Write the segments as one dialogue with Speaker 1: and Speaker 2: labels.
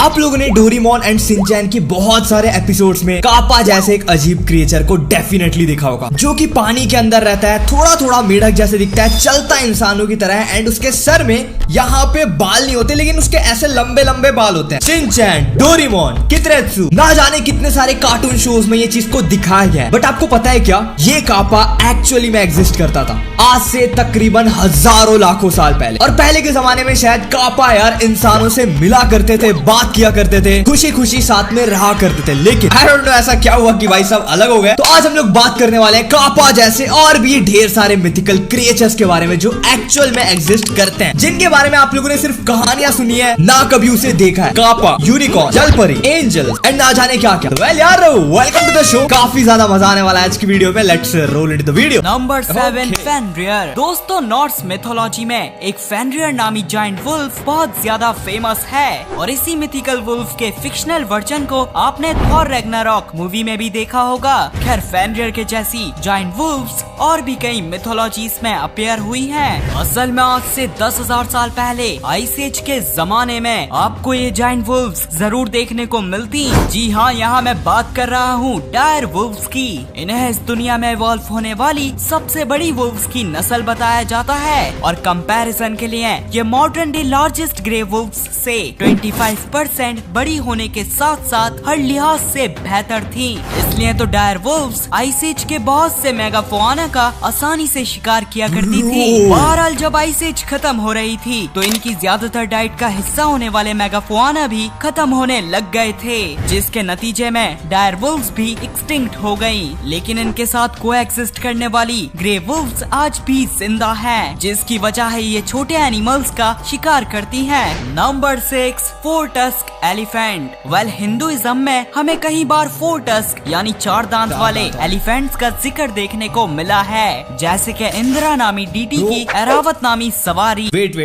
Speaker 1: आप लोगों ने डोरेमोन एंड शिनचैन की बहुत सारे एपिसोड्स में कापा जैसे एक अजीब क्रिएचर को डेफिनेटली देखा होगा, जो कि पानी के अंदर रहता है, थोड़ा थोड़ा मेढक जैसे दिखता है, चलता है इंसानों की तरह है, एंड उसके सर में यहाँ पे बाल नहीं होते लेकिन उसके ऐसे लंबे लंबे बाल होते हैं। शिनचैन, डोरेमोन, कितरेत्सु, ना जाने कितने सारे कार्टून शोज में ये चीज को दिखाया गया है। बट आपको पता है क्या, ये कापा एक्चुअली में एग्जिस्ट करता था आज से तकरीबन हजारों लाखों साल पहले। और पहले के जमाने में शायद कापा यार इंसानों से मिला करते थे, बात किया करते थे, खुशी खुशी साथ में रहा करते थे। लेकिन आई डोंट नो ऐसा क्या हुआ कि भाई सब अलग हो गए। तो आज हम लोग बात करने वाले हैं कापा जैसे और भी ढेर सारे मिथिकल क्रिएचर्स के बारे में जो एक्चुअल में एग्जिस्ट करते हैं, जिनके बारे में आप लोगों ने सिर्फ कहानियां सुनी है, ना कभी उसे देखा है। कापा, यूनिकॉर्न, जलपरी, एंजल एंड ना जाने क्या क्या। वेल यार, वेलकम टू द शो। काफी ज्यादा मजा आने वाला है आज की वीडियो में। Let's roll into the video.
Speaker 2: Number 7, फेनरियर। दोस्तों, नॉर्स मिथोलॉजी में एक फेनरियर नामी जायंट वुल्फ बहुत ज्यादा फेमस है और इसी मिथिकल वुल्फ के फिक्शनल वर्जन को आपने थॉर रैग्नारॉक मूवी में भी देखा होगा। खैर, फेनरियर के जैसी जायंट वुल्फ्स और भी कई मिथोलॉजीज में अपीयर हुई हैं। असल में आज से 10,000 साल पहले आइस एज के जमाने में आपको ये जायंट वुल्फ्स जरूर देखने को मिलती। जी हाँ, यहाँ मैं बात कर रहा हूँ डायर वुल्फ्स की। इन्हें इस दुनिया में इवॉल्व होने वाली सबसे बड़ी वुल्फ्स की नस्ल बताया जाता है और कंपैरिजन के लिए ये modern day largest grey wolves से 25% बड़ी होने के साथ साथ हर लिहाज से बेहतर थी। इसलिए तो डायर वुल्फ्स आइस एज के बहुत से मेगाफोआना का आसानी से शिकार किया करती थी। बहरहाल, जब आइस एज खत्म हो रही थी तो इनकी ज्यादातर डाइट का हिस्सा होने वाले मेगाफोआना भी खत्म होने लग गए थे, जिसके नतीजे में डायर वुल्फ्स भी एक्सटिंक्ट हो गयी। लेकिन इनके साथ कोएग्जिस्ट करने वाली ग्रे वुल्फ्स आज भी जिंदा हैं, जिसकी वजह है ये छोटे एनिमल्स का शिकार करती हैं। Number 6, 4 tusk elephant. Well, Hinduism में हमें कई बार 4 टस्क यानी 4 दांत वाले एलिफेंट्स का जिक्र देखने को मिला है, जैसे कि इंदिरा नामी डीटी की एरावत नामी सवारी।
Speaker 1: Wait,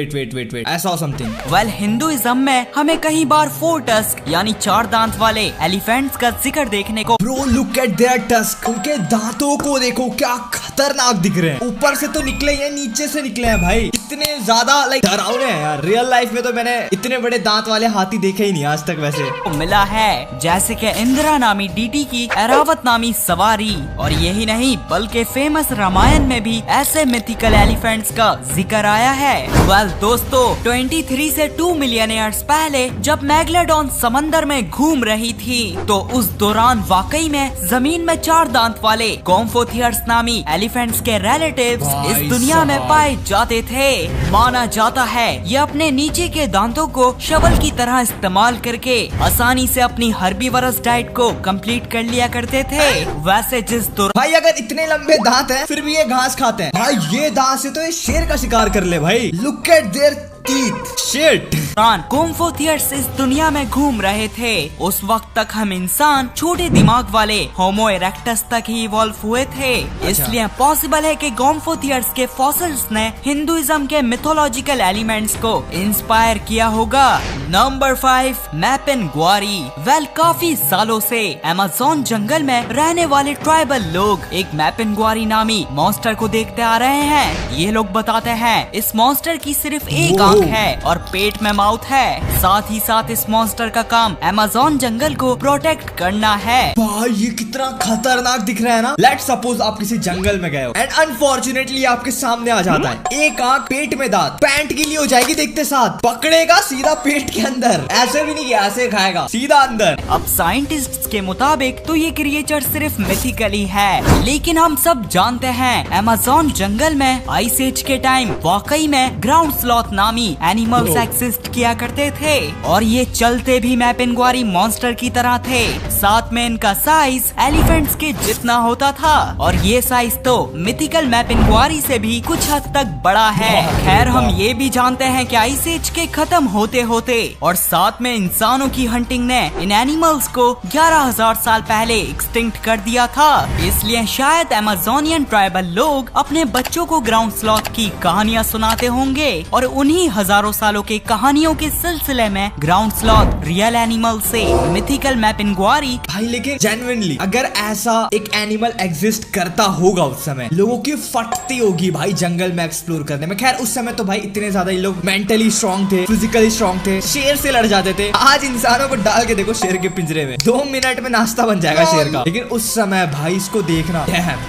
Speaker 1: I saw something।
Speaker 2: Well, Hinduism में हमें कई बार 4 टस्क यानी 4 दांत वाले एलिफेंट्स का जिक्र देखने को।
Speaker 1: Bro, look at there tusk. उनके दांतों को देखो, क्या खतरनाक दिख रहे हैं। ऊपर से तो निकले हैं, नीचे से निकले हैं भाई। इतने ज्यादा डरावने हैं यार। रियल लाइफ में तो मैंने इतने बड़े दांत वाले हाथी देखे ही नहीं आज तक वैसे।
Speaker 2: मिला है, जैसे कि इंदिरा नामी डीटी की एरावत नामी सवारी। और यही नहीं बल्कि फेमस रामायण में भी ऐसे मिथिकल एलिफेंट्स का जिक्र आया है। वेल दोस्तों, 23 से 2 मिलियन ईयर्स पहले जब मैग्लेडॉन समंदर में घूम रही थी तो उस दौरान वाकई में जमीन में 4 दांत वाले गोम्फोथियर्स नामी एलिफेंट्स के रिलेटिव्स इस दुनिया में पाए जाते थे। माना जाता है ये अपने नीचे के दांतों को शवल की तरह इस्तेमाल करके आसानी से अपनी हर्बीवरस डाइट को कंप्लीट कर लिया करते थे। वैसे जिस दौरान
Speaker 1: भाई अगर इतने लंबे दांत हैं फिर भी ये घास खाते हैं भाई। ये दांत से तो ये शेर का शिकार कर ले भाई। Look at their teeth. Shit.
Speaker 2: Gomphotheres इस दुनिया में घूम रहे थे उस वक्त तक हम इंसान छोटे दिमाग वाले होमो इरेक्टस तक ही इवॉल्व हुए थे। इसलिए पॉसिबल है कि गोम्फोथियर्स के फॉसिल्स ने हिंदुइज्म के मिथोलॉजिकल एलिमेंट्स को इंस्पायर किया होगा। नंबर 5, मैपिनग्वारी। वेल, काफी सालों से अमेज़न जंगल में रहने वाले ट्राइबल लोग एक मैपिनग्वारी नामी मॉन्स्टर को देखते आ रहे हैं। ये लोग बताते हैं इस मॉन्स्टर की सिर्फ एक आंख है और पेट में माउथ है। साथ ही साथ इस मॉन्स्टर का काम अमेज़न जंगल को प्रोटेक्ट करना है।
Speaker 1: भाई ये कितना खतरनाक दिख रहा है ना। लेट्स सपोज आप किसी जंगल में गए हो एंड अनफॉर्चुनेटली आपके सामने आ जाता है एक आंख, पेट में दांत, पैंट गीली हो जाएगी देखते साथ, पकड़ेगा सीधा पेट के अंदर, ऐसे भी नहीं ऐसे खाएगा सीधा अंदर।
Speaker 2: अब साइंटिस्ट्स के मुताबिक तो ये क्रिएचर सिर्फ मिथिकली है, लेकिन हम सब जानते हैं अमेज़न जंगल में आइस एज के टाइम वाकई में ग्राउंड स्लॉथ नामी एनिमल्स एक्सिस्ट किया करते थे और ये चलते भी मैपिनग्वारी मॉन्स्टर की तरह थे। साथ में इनका साइज एलिफेंट्स के जितना होता था और ये साइज तो मिथिकल मैपिनग्वारी से भी कुछ हद तक बड़ा है। खैर, हम ये भी जानते हैं कि आइस एज के खत्म होते होते और साथ में इंसानों की हंटिंग ने इन एनिमल्स को 11,000 साल पहले एक्सटिंक्ट कर दिया था। इसलिए शायद अमेज़ोनियन ट्राइबल लोग अपने बच्चों को ग्राउंड स्लॉथ की कहानियाँ सुनाते होंगे और उन्हीं हजारों सालों की कहानियों प्राणियों के सिलसिले में ग्राउंड स्लॉथ रियल एनिमल से मिथिकल मैपिंगुआरी।
Speaker 1: भाई लेकिन जेन्युइनली अगर ऐसा एक एनिमल एग्जिस्ट करता होगा उस समय लोगों की फटती होगी भाई जंगल में एक्सप्लोर करने में। खैर उस समय तो भाई इतने ज्यादा ये लोग मेंटली स्ट्रांग थे, फिजिकली स्ट्रांग थे, शेर से लड़ जाते थे। आज इंसानों को डाल के देखो शेर के पिंजरे में, 2 मिनट में नाश्ता बन जाएगा शेर का। लेकिन उस समय भाई इसको देखना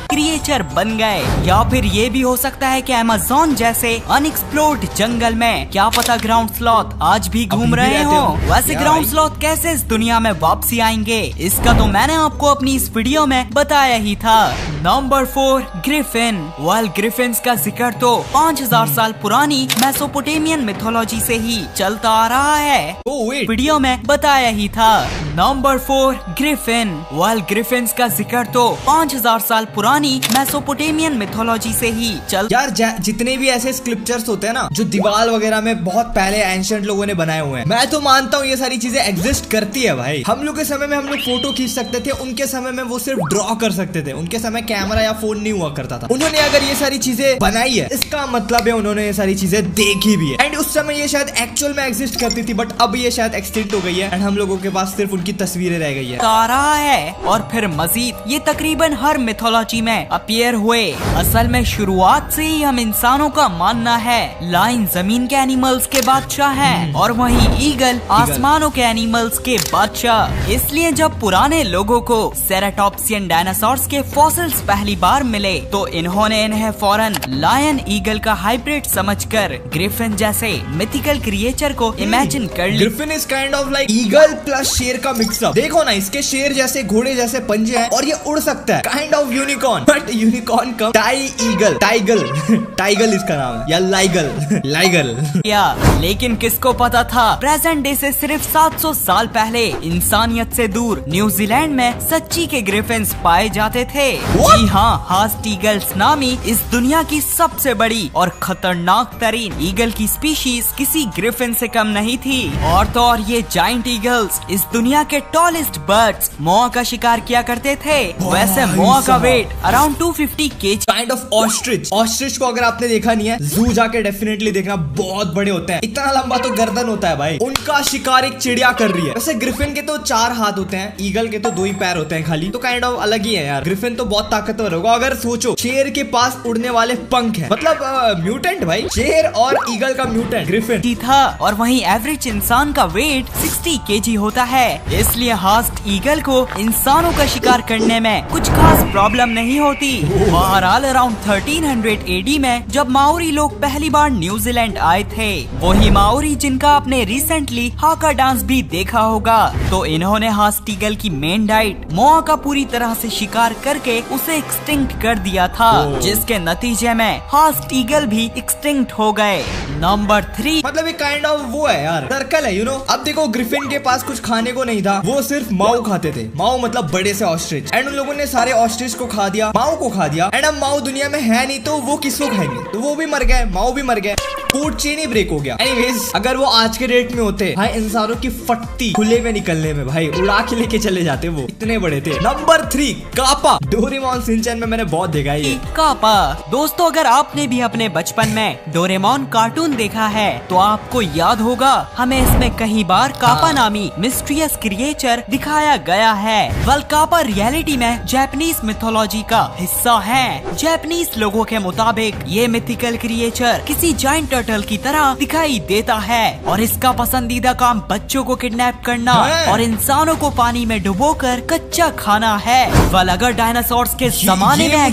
Speaker 2: क्रिएचर बन गए। या फिर ये भी हो सकता है कि अमेज़न जैसे अनएक्सप्लोर्ड जंगल में क्या पता ग्राउंड स्लॉथ आज भी घूम रहे हो। वैसे ग्राउंड स्लॉथ कैसे इस दुनिया में वापसी आएंगे, इसका तो मैंने आपको अपनी इस वीडियो में बताया ही था। Number 4 Griffin. वेल ग्रिफिन्स का जिक्र तो 5000 साल पुरानी मेसोपोटामियन मिथोलॉजी से ही चलता आ रहा है, वीडियो में बताया ही था। Number 4 Griffin. वेल ग्रिफिन्स का जिक्र तो 5000 साल पुरानी मेसोपोटामियन मिथोलॉजी से ही चल।
Speaker 1: यार जितने भी ऐसे स्क्रिप्चर्स होते हैं ना जो दीवार वगैरह में बहुत पहले एंशिएंट लोगों ने बनाए हुए हैं, मैं तो मानता हूँ ये सारी चीजें एग्जिस्ट करती है भाई। हम लोग के समय में हम लोग फोटो खींच सकते थे, उनके समय में वो सिर्फ ड्रॉ कर सकते थे। उनके समय कैमरा या फोन नहीं हुआ करता था। उन्होंने अगर ये सारी चीजें बनाई है इसका मतलब है उन्होंने ये सारी चीजें देखी भी है। एंड उस समय ये शायद एक्चुअल में एग्जिस्ट करती थी, बट अब ये शायद एक्सटिंक्ट हो गई है एंड हम लोगों के पास सिर्फ उनकी तस्वीरें रह गई है।
Speaker 2: रहा है और फिर मजीद ये तकरीबन हर मिथोलॉजी में अपीयर हुए। असल में शुरुआत से ही हम इंसानों का मानना है लायन जमीन के एनिमल्स के बादशाह हैं और वहीं ईगल आसमानों के एनिमल्स के बादशाह। इसलिए जब पुराने लोगों को सेराटॉप्सियन डायनासोर्स के फॉसिल्स पहली बार मिले तो इन्होंने इन्हें फौरन लायन ईगल का हाइब्रिड समझकर ग्रिफिन जैसे मिथिकल क्रिएचर को इमेजिन कर लिया।
Speaker 1: Griffin is kind of like eagle plus शेर का मिक्सअप। देखो ना इसके शेर जैसे घोड़े जैसे पंजे हैं और ये उड़ सकता है, kind of unicorn, but unicorn cum टाई ईगल, टाइगल इसका नाम है या लाइगल
Speaker 2: या लेकिन किसको पता था प्रेजेंट डे से सिर्फ 700 साल पहले इंसानियत से दूर न्यूजीलैंड में सच्ची के ग्रिफिन्स पाए जाते थे। जी हाँ, हास्ट ईगल्स नामी इस दुनिया की सबसे बड़ी और खतरनाक तरीन ईगल की स्पीशीज किसी ग्रिफिन से कम नहीं थी। और तो और ये जाइंट ईगल्स इस दुनिया के टॉलेस्ट बर्ड्स मोआ का शिकार किया करते थे। वैसे मोआ का weight around 250 kg।
Speaker 1: Kind of ostrich को अगर आपने देखा नहीं है जू जाके डेफिनेटली देखना, बहुत बड़े होते हैं, इतना लंबा तो गर्दन होता है भाई। उनका शिकार एक चिड़िया कर रही है। वैसे ग्रिफिन के तो 4 हाथ होते हैं, ईगल के तो 2 ही पैर होते हैं खाली, तो काइंड ऑफ अलग ही है यार। ग्रिफिन तो बहुत ताकतवर होगा। अगर सोचो शेर के पास उड़ने वाले पंख है, मतलब म्यूटेंट भाई, शेर और ईगल का म्यूटेंट ग्रिफिन
Speaker 2: था। और वहीं एवरेज इंसान का वेट 60 kg होता है। इसलिए हास्ट ईगल को इंसानों का शिकार करने में कुछ खास प्रॉब्लम नहीं होती। बहरहाल अराउंड 1300 AD में जब माओरी लोग पहली बार न्यूजीलैंड आए थे, वही माओरी जिनका आपने रिसेंटली हाका डांस भी देखा होगा, तो इन्होंने हास्ट ईगल की मेन डाइट मोआ का पूरी तरह से शिकार करके उसे एक्सटिंक्ट कर दिया था, जिसके नतीजे में हास्ट ईगल भी एक्सटिंक्ट हो गए। नंबर 3
Speaker 1: मतलब एक काइंड ऑफ वो है यार, सर्कल है, यू नो। अब देखो ग्रिफिन के पास कुछ खाने को नहीं था, वो सिर्फ माऊ खाते थे। माऊ मतलब बड़े से ऑस्ट्रिच, एंड उन लोगों ने सारे ऑस्ट्रिच को खा दिया, माऊ को खा दिया। एंड अब माऊ दुनिया में है नहीं तो वो किसको खाएंगे, तो वो भी मर गए, माऊ भी मर गए, फूड चेन ही ब्रेक हो गया। एनीवेज अगर वो आज के डेट में होते भाई, इंसानों की फटती खुले में निकलने में भाई उड़ा के लेके चले जाते, वो इतने बड़े थे। नंबर 3 कापा। डोरेमोन शिनचैन में मैंने बहुत देखा है ये
Speaker 2: कापा। दोस्तों अगर आपने भी अपने बचपन में डोरेमोन कार्टून देखा है तो आपको याद होगा हमें इसमें कई बार कापा नामी मिस्टीरियस क्रिएचर दिखाया गया है। वेल कापा रियलिटी में जापानीज मिथोलॉजी का हिस्सा है। जापानीज लोगों के मुताबिक ये मिथिकल क्रिएचर किसी जाइंट टर्टल की तरह दिखाई देता है और इसका पसंदीदा काम बच्चों को किडनैप करना और इंसानों को पानी में डुबोकर कच्चा खाना है। वेल अगर डायनासोर्स के जमाने में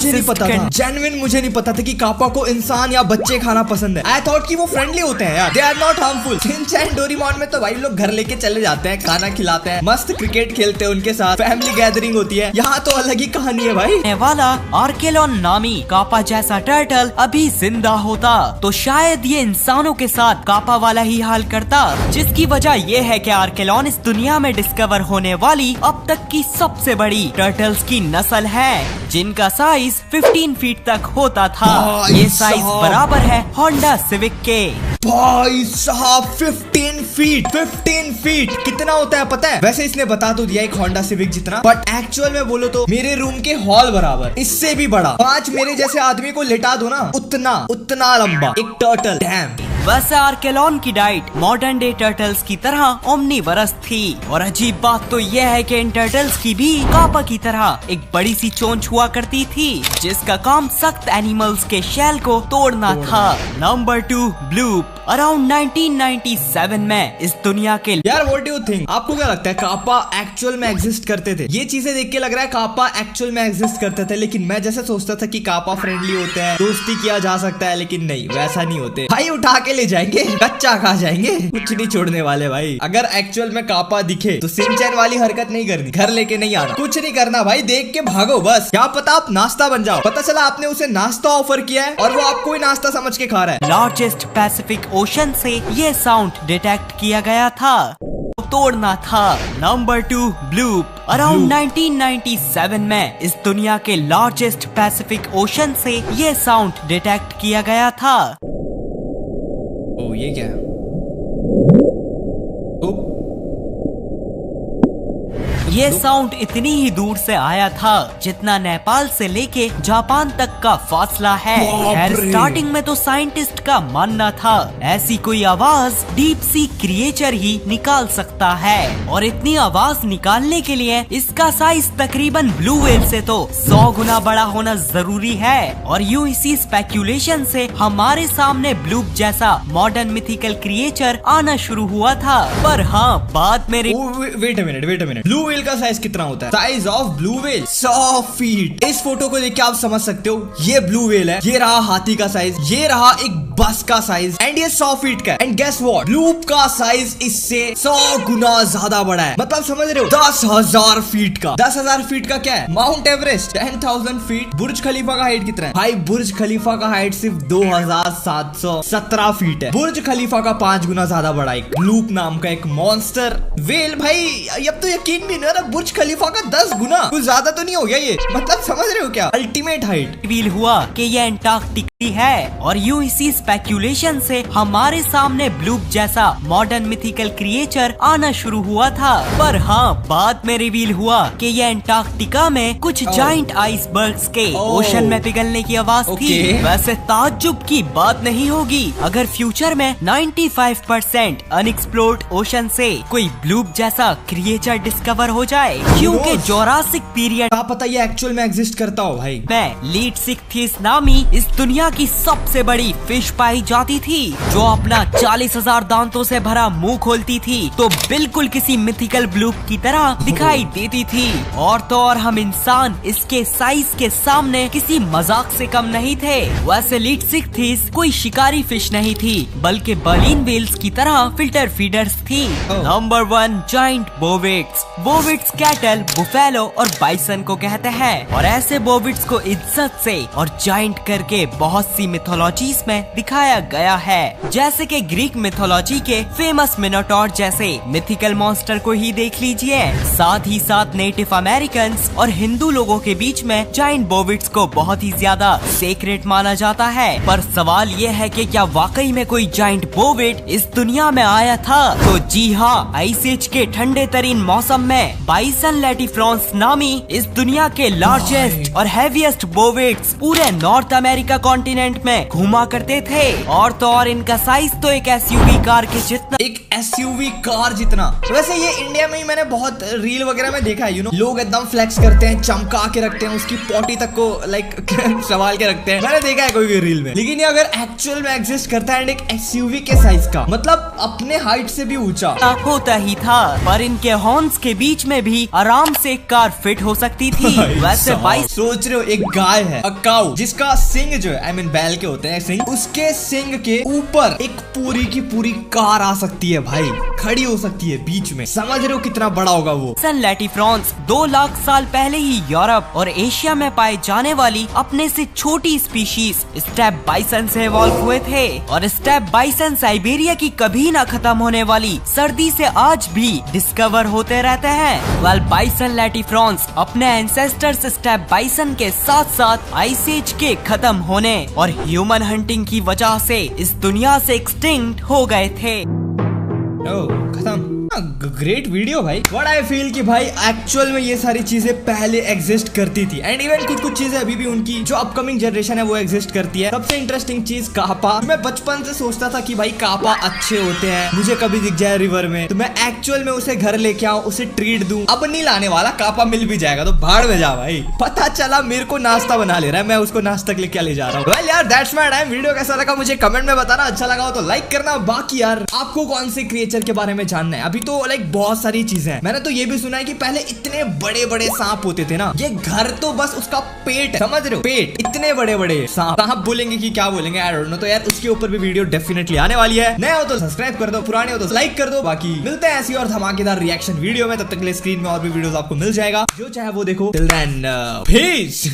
Speaker 1: जेन्युइन मुझे नहीं पता था कि कापा को इंसान या बच्चे खाना पसंद है। आई थॉट कि वो फ्रेंडली होते हैं यार, they are not harmful. Shinchan Doraemon में तो भाई लोग घर लेके चले जाते हैं, खाना खिलाते हैं, मस्त क्रिकेट खेलते हैं, उनके साथ फैमिली गैदरिंग होती है। यहाँ तो अलग ही कहानी है भाई।
Speaker 2: वाला आर्केलॉन नामी कापा जैसा टर्टल अभी जिंदा होता तो शायद ये इंसानों के साथ कापा वाला ही हाल करता, जिसकी वजह ये है कि आर्केलॉन इस दुनिया में डिस्कवर होने वाली अब तक की सबसे बड़ी टर्टल्स की नस्ल है, जिनका साइज 15 फीट तक होता था। ये साइज बराबर है होंडा सिविक के।
Speaker 1: भाई साहब 15 फीट कितना होता है पता है? वैसे इसने बता तो दिया एक होंडा सिविक जितना, बट एक्चुअल में बोलो तो मेरे रूम के हॉल बराबर, इससे भी बड़ा। 5 मेरे जैसे आदमी को लिटा दो ना, उतना लंबा एक टर्टल। डैम।
Speaker 2: वैसे आर्केलॉन की डाइट मॉडर्न डे टर्टल्स की तरह ओमनीवरस थी, और अजीब बात तो यह है कि इन टर्टल्स की भी कापा की तरह एक बड़ी सी चोंच हुआ करती थी, जिसका काम सख्त एनिमल्स के शेल को तोड़ना था। Number 2 bloop. अराउंड 1997 में इस दुनिया के
Speaker 1: यार व्हाट डू यू थिंक, आपको क्या लगता है कापा एक्चुअल में एग्जिस्ट करते थे? ये चीजें देख के लग रहा है कापा एक्चुअल में एग्जिस्ट करते थे, लेकिन मैं जैसे सोचता था कि कापा फ्रेंडली होते हैं, दोस्ती किया जा सकता है, लेकिन नहीं, वैसा नहीं होते भाई। उठा के ले जाएंगे, कच्चा खा जाएंगे, कुछ नहीं छोड़ने वाले भाई। अगर एक्चुअल में कापा दिखे तो सिंचैन वाली हरकत नहीं करनी, घर लेके नहीं आना, कुछ नहीं करना भाई, देख के भागो बस। क्या पता आप नाश्ता बन जाओ। पता चला आपने उसे नाश्ता ऑफर किया है और वो आपको ही नाश्ता समझ के खा रहा है।
Speaker 2: लार्जेस्ट पैसिफिक ओशन से ये साउंड डिटेक्ट किया गया था, तोड़ना था। Number 2 bloop. अराउंड 1997 में इस दुनिया के लार्जेस्ट पैसिफिक ओशन से ये साउंड डिटेक्ट किया गया था।
Speaker 1: ओ ये क्या है?
Speaker 2: ये साउंड इतनी ही दूर से आया था जितना नेपाल से लेके जापान तक का फासला है। खैर स्टार्टिंग में तो साइंटिस्ट का मानना था ऐसी कोई आवाज डीप सी क्रिएचर ही निकाल सकता है, और इतनी आवाज निकालने के लिए इसका साइज तकरीबन ब्लू व्हेल से तो 100 गुना बड़ा होना जरूरी है। और यूं इसी स्पेक्यूलेशन से हमारे सामने ब्लूप जैसा मॉडर्न मिथिकल क्रिएचर आना शुरू हुआ था। पर हाँ, बाद में
Speaker 1: wait a minute, blue whale का साइज कितना होता है? Size of blue whale 100 feet. इस फोटो को देख के आप समझ सकते हो ये ब्लू व्हेल है, ये रहा हाथी का साइज, ये रहा एक बस का साइज, एंड ये 100 फीट का है। एंड गेस व्हाट, ब्लूप का साइज इससे 100 गुना ज्यादा बड़ा है। मतलब समझ रहे हो, 10,000 फीट का। 10,000 फीट का क्या है? Mount Everest. 10,000 फीट। बुर्ज खलीफा का हाइट कितना है भाई? बुर्ज खलीफा का हाइट सिर्फ 2,717 फीट है। बुर्ज खलीफा का 5 गुना ज्यादा बड़ा एक ब्लूप नाम का एक मॉन्स्टर व्हेल। भाई अब तो यकीन भी नहीं हो रहा, बुर्ज खलीफा का 10 गुना। कुछ ज्यादा तो नहीं हो गया ये? मतलब समझ रहे हो क्या? Ultimate height.
Speaker 2: रिवील हुआ कि ये एंटार्क्टिका है, और यूं इसी स्पेक्यूलेशन से हमारे सामने ब्लूप जैसा मॉडर्न मिथिकल क्रिएचर आना शुरू हुआ था। पर हाँ, बाद में रिवील हुआ कि ये एंटार्क्टिका में कुछ जाइंट आइसबर्ग्स के ओशन में पिघलने की आवाज थी। वैसे ताज्जुब की बात नहीं होगी अगर फ्यूचर में 95% अनएक्सप्लोर्ड ओशन से कोई ब्लूप जैसा क्रिएचर डिस्कवर हो जाए, क्योंकि जोरासिक पीरियड
Speaker 1: क्या पता ये एक्चुअल में एग्जिस्ट करता हो भाई।
Speaker 2: में लीडसिक्थिस नामी इस दुनिया की सबसे बड़ी फिश पाई जाती थी, जो अपना 40,000 दांतों से भरा मुंह खोलती थी तो बिल्कुल किसी मिथिकल ब्लूप की तरह दिखाई देती थी। और तो और हम इंसान इसके साइज के सामने किसी मजाक से कम नहीं थे। वैसे लीडसिक्थिस कोई शिकारी फिश नहीं थी, बल्कि बर्लिन व्हेल्स की तरह फिल्टर फीडर्स थी। Number 1 giant bovids. Bovids cattle, buffalo और बाइसन को कहते हैं, और ऐसे बोविड्स को इज्जत से और जाइंट करके बहुत सी मिथोलॉजीज में दिखाया गया है। जैसे कि ग्रीक मिथोलॉजी के फेमस मिनोटॉर जैसे मिथिकल मॉन्स्टर को ही देख लीजिए। साथ ही साथ नेटिव अमेरिकन और हिंदू लोगों के बीच में जाइंट बोविड्स को बहुत ही ज्यादा सेक्रेट माना जाता है। पर सवाल ये है कि क्या वाकई में कोई जाइंट बोविड इस दुनिया में आया था? तो जी हाँ, आइस एज के ठंडे तरीन मौसम में बाइसन लैटिफ्रांस नामी इस दुनिया के लार्जेस्ट और हैवीएस्ट बोविड्स पूरे नॉर्थ अमेरिका कॉन्टिनेंट में घुमा करते थे। और तो और इनका साइज तो एक एसयूवी कार के जितना।
Speaker 1: एक एसयूवी कार जितना। वैसे ये इंडिया में ही मैंने बहुत रील वगैरह में देखा है, लोग एकदम फ्लेक्स करते हैं, चमका के रखते हैं, उसकी पॉटी तक को लाइक सवाल के रखते हैं। मैंने देखा है कोई रील में। लेकिन ये अगर एक्चुअल में एग्जिस्ट करता है, एक एसयूवी के साइज का, मतलब अपने हाइट से भी ऊंचा
Speaker 2: होता ही था। पर इनके हॉर्न्स के बीच में भी आराम से एक कार फिट हो सकती थी। वैसे
Speaker 1: सोच रहे हो, एक गाय है, अ काऊ, जिसका सिंग जो है, आई मीन बैल के होते हैं सिंग, उसके सिंग के ऊपर एक पूरी की पूरी कार आ सकती है भाई, खड़ी हो सकती है बीच में। समझ रहे हो कितना बड़ा होगा वो?
Speaker 2: सन लैटिफ्रांस 2 लाख साल पहले ही यूरोप और एशिया में पाए जाने वाली अपने से छोटी स्पीशीज स्टेप बाइसन से इवॉल्व हुए थे। और स्टेप बाइसन साइबेरिया की कभी ना खत्म होने वाली सर्दी से आज भी डिस्कवर होते रहते हैं। हैं? वेल बाइसन लैटिफ्रॉन्स अपने एंसेस्टर्स स्टेप बाइसन के साथ साथ आइस एज के खत्म होने और ह्यूमन हंटिंग की वजह से इस दुनिया से एक्सटिंक्ट हो गए थे।
Speaker 1: खत्म। ग्रेट वीडियो भाई। व्हाट आई फील कि भाई एक्चुअल में ये सारी चीजें पहले एग्जिस्ट करती थी एंड इवन कुछ चीजें अभी भी उनकी जो अपकमिंग जनरेशन है वो एग्जिस्ट करती है। सबसे इंटरेस्टिंग चीज कापा। मैं बचपन से सोचता था कि भाई कापा अच्छे होते हैं, मुझे कभी दिख जाए रिवर में तो मैं एक्चुअल में उसे घर लेके आऊं, उसे ट्रीट दूं। अब नहीं लाने वाला, कापा मिल भी जाएगा तो भाड़ में जा भाई। पता चला मेरे को नाश्ता बना ले रहा है, मैं उसको नाश्ता के लिए क्या ले जा रहा हूँ। वेल यार दैट्स माय टाइम। वीडियो कैसा लगा मुझे कमेंट में बताना, अच्छा लगा हो तो लाइक करना। बाकी यार आपको कौन से क्रिएचर के बारे में जानना है? अभी तो लाइक बहुत सारी चीजें हैं। मैंने तो ये भी सुना है कि पहले इतने बड़े बड़े सांप होते थे ना, ये घर तो बस उसका पेट है, समझ रहे हो? पेट, इतने बड़े बड़े सांप बोलेंगे कि क्या बोलेंगे आई डोंट नो। तो यार उसके ऊपर भी वीडियो डेफिनेटली आने वाली है। नए हो तो सब्सक्राइब कर दो, पुराने हो तो लाइक कर दो। बाकी मिलते हैं ऐसी और धमाकेदार रिएक्शन वीडियो में। तब तक के लिए स्क्रीन में और भी वीडियोस आपको मिल जाएगा, जो चाहे वो देखो। Till then piece.